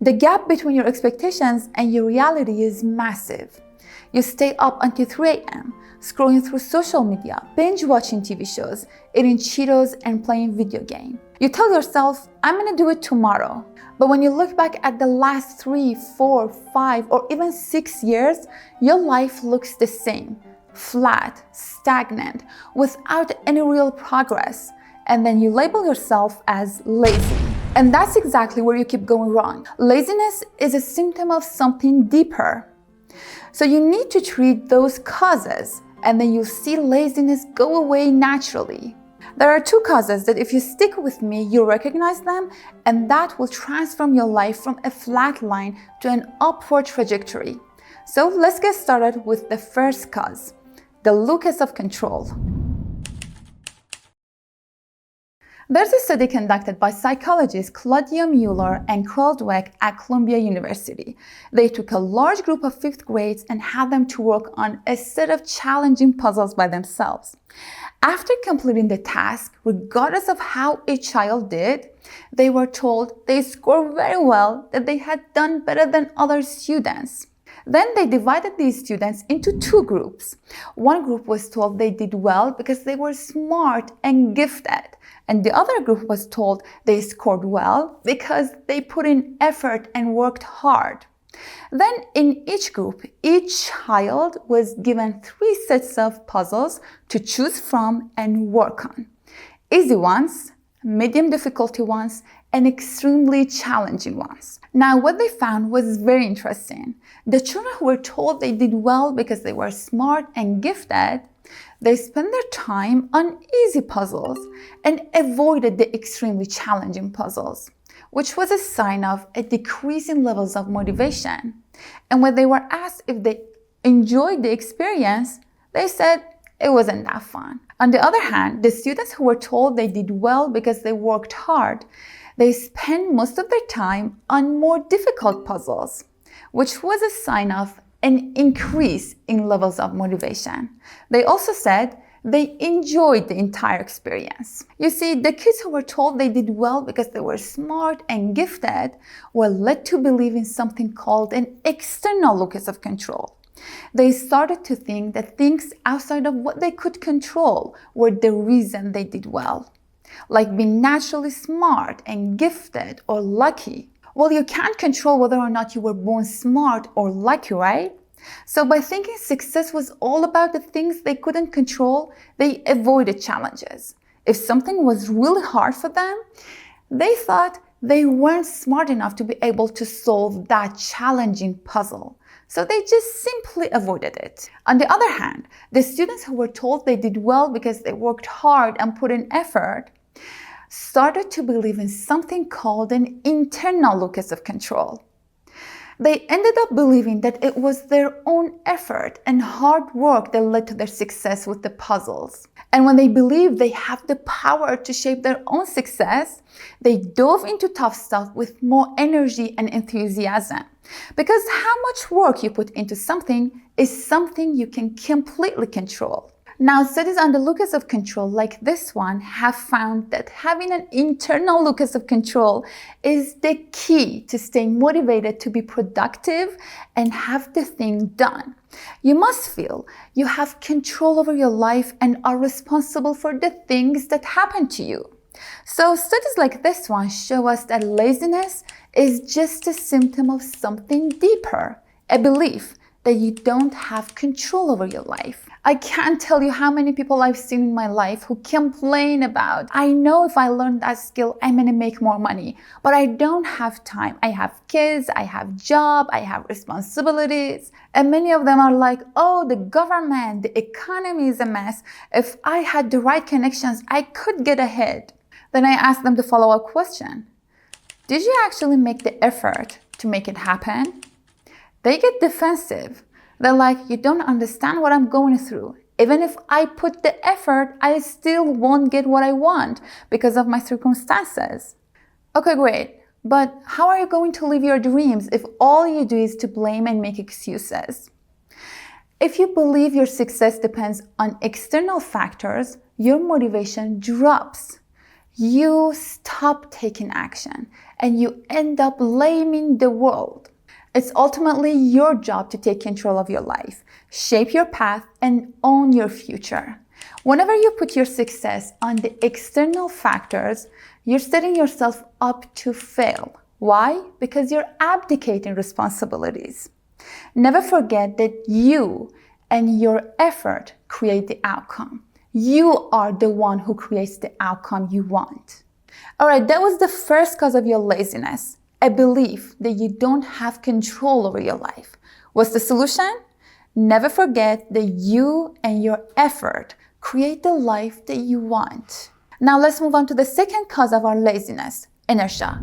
The gap between your expectations and your reality is massive. You stay up until 3 a.m., scrolling through social media, binge watching TV shows, eating Cheetos, and playing video games. You tell yourself, I'm gonna do it tomorrow. But when you look back at the last 3, 4, 5, or even 6 years, your life looks the same. Flat, stagnant, without any real progress. And then you label yourself as lazy. And that's exactly where you keep going wrong. Laziness is a symptom of something deeper. So you need to treat those causes, and then you'll see laziness go away naturally. There are 2 causes that if you stick with me, you'll recognize them, and that will transform your life from a flat line to an upward trajectory. So let's get started with the first cause, the locus of control. There's a study conducted by psychologists Claudia Mueller and Carl Dweck at Columbia University. They took a large group of 5th grades and had them to work on a set of challenging puzzles by themselves. After completing the task, regardless of how a child did, they were told they scored very well, that they had done better than other students. Then they divided these students into 2 groups. One group was told they did well because they were smart and gifted, and the other group was told they scored well because they put in effort and worked hard. Then in each group, each child was given 3 sets of puzzles to choose from and work on. Easy ones, medium difficulty ones, and extremely challenging ones. Now, what they found was very interesting. The children who were told they did well because they were smart and gifted, they spent their time on easy puzzles and avoided the extremely challenging puzzles, which was a sign of a decrease in levels of motivation. And when they were asked if they enjoyed the experience, they said it wasn't that fun. On the other hand, the students who were told they did well because they worked hard, they spent most of their time on more difficult puzzles, which was a sign of an increase in levels of motivation. They also said they enjoyed the entire experience. You see, the kids who were told they did well because they were smart and gifted were led to believe in something called an external locus of control. They started to think that things outside of what they could control were the reason they did well, like being naturally smart and gifted or lucky. Well, you can't control whether or not you were born smart or lucky, right? So by thinking success was all about the things they couldn't control, they avoided challenges. If something was really hard for them, they thought they weren't smart enough to be able to solve that challenging puzzle. So they just simply avoided it. On the other hand, the students who were told they did well because they worked hard and put in effort started to believe in something called an internal locus of control. They ended up believing that it was their own effort and hard work that led to their success with the puzzles. And when they believed they have the power to shape their own success, they dove into tough stuff with more energy and enthusiasm. Because how much work you put into something is something you can completely control. Now, studies on the locus of control like this one have found that having an internal locus of control is the key to staying motivated to be productive and have the thing done. You must feel you have control over your life and are responsible for the things that happen to you. So studies like this one show us that laziness is just a symptom of something deeper, a belief that you don't have control over your life. I can't tell you how many people I've seen in my life who complain about, I know if I learn that skill, I'm gonna make more money, but I don't have time. I have kids, I have job, I have responsibilities. And many of them are like, oh, the government, the economy is a mess. If I had the right connections, I could get ahead. Then I ask them the follow-up question. Did you actually make the effort to make it happen? They get defensive. They're like, you don't understand what I'm going through. Even if I put the effort, I still won't get what I want because of my circumstances. Okay, great. But how are you going to live your dreams if all you do is to blame and make excuses? If you believe your success depends on external factors, your motivation drops. You stop taking action and you end up blaming the world. It's ultimately your job to take control of your life, shape your path, and own your future. Whenever you put your success on the external factors, you're setting yourself up to fail. Why? Because you're abdicating responsibilities. Never forget that you and your effort create the outcome. You are the one who creates the outcome you want. All right, that was the first cause of your laziness, a belief that you don't have control over your life. What's the solution? Never forget that you and your effort create the life that you want. Now let's move on to the second cause of our laziness, inertia.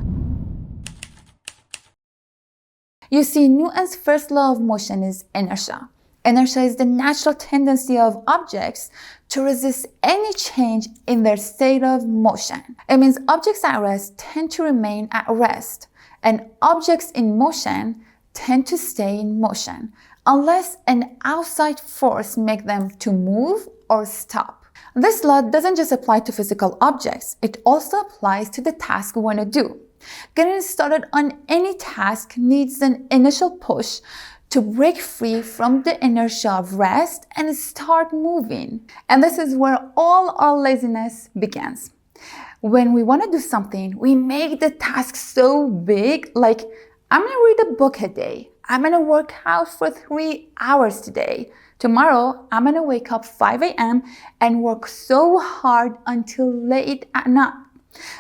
You see, Newton's first law of motion is inertia. Inertia is the natural tendency of objects to resist any change in their state of motion. It means objects at rest tend to remain at rest, and objects in motion tend to stay in motion, unless an outside force makes them to move or stop. This law doesn't just apply to physical objects, it also applies to the task we want to do. Getting started on any task needs an initial push to break free from the inertia of rest and start moving. And this is where all our laziness begins. When we want to do something, we make the task so big, like, I'm going to read a book a day. I'm going to work out for 3 hours today. Tomorrow, I'm going to wake up 5 a.m. and work so hard until late at night.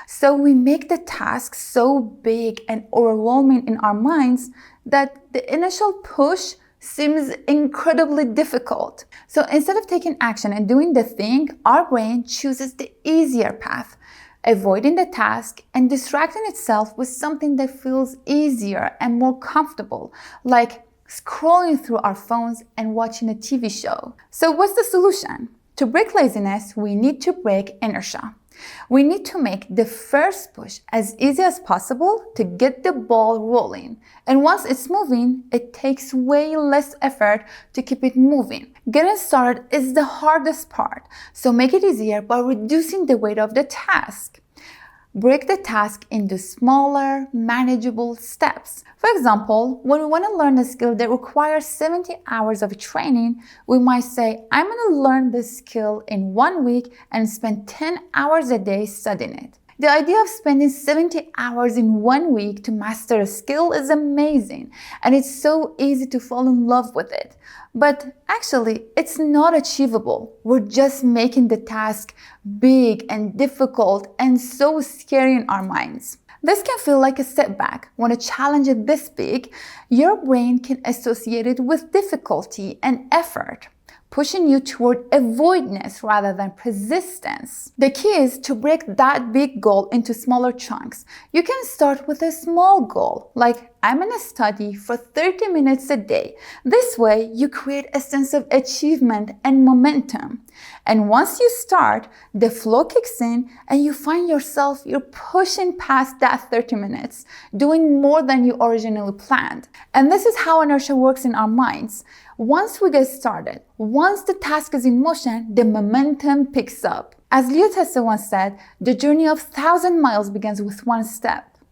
So we make the task so big and overwhelming in our minds that the initial push seems incredibly difficult. So instead of taking action and doing the thing, our brain chooses the easier path, avoiding the task and distracting itself with something that feels easier and more comfortable, like scrolling through our phones and watching a TV show. So what's the solution? To break laziness, we need to break inertia. We need to make the first push as easy as possible to get the ball rolling. And once it's moving, it takes way less effort to keep it moving. Getting started is the hardest part, so make it easier by reducing the weight of the task. Break the task into smaller, manageable steps. For example, when we want to learn a skill that requires 70 hours of training, we might say, I'm going to learn this skill in 1 week and spend 10 hours a day studying it. The idea of spending 70 hours in 1 week to master a skill is amazing, and it's so easy to fall in love with it. But actually, it's not achievable. We're just making the task big and difficult and so scary in our minds. This can feel like a setback. When a challenge is this big, your brain can associate it with difficulty and effort, pushing you toward avoidance rather than persistence. The key is to break that big goal into smaller chunks. You can start with a small goal, like I'm going to study for 30 minutes a day. This way, you create a sense of achievement and momentum. And once you start, the flow kicks in and you find yourself, you're pushing past that 30 minutes, doing more than you originally planned. And this is how inertia works in our minds. Once we get started, once the task is in motion, the momentum picks up. As Leo Testa once said, the journey of 1,000 miles begins with one step.